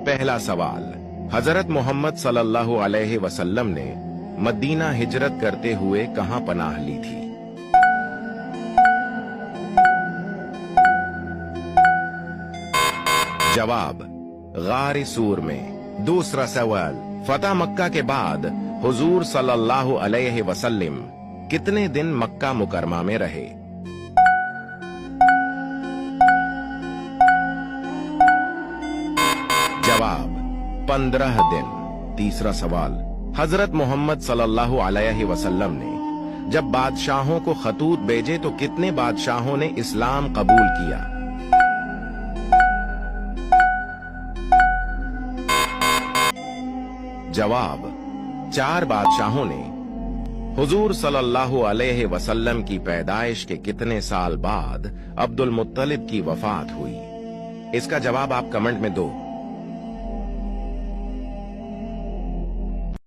पहला सवाल, हजरत मोहम्मद सल्लल्लाहु अलैहि वसल्लम ने मदीना हिजरत करते हुए कहां पनाह ली थी? जवाब, गार सूर में। दूसरा सवाल, फतह मक्का के बाद हुजूर सल्लल्लाहु अलैहि वसल्लम कितने दिन मक्का मुकरमा में रहे? जवाब, 15 दिन। तीसरा सवाल, हजरत मोहम्मद सल्लल्लाहु अलैहि वसल्लम ने जब बादशाहों को खतूत भेजे तो कितने बादशाहों ने इस्लाम कबूल किया? जवाब, 4 बादशाहों ने। हुजूर सल्लल्लाहु अलैहि वसल्लम की पैदाइश के कितने साल बाद अब्दुल मुत्तलिब की वफात हुई? इसका जवाब आप कमेंट में दो।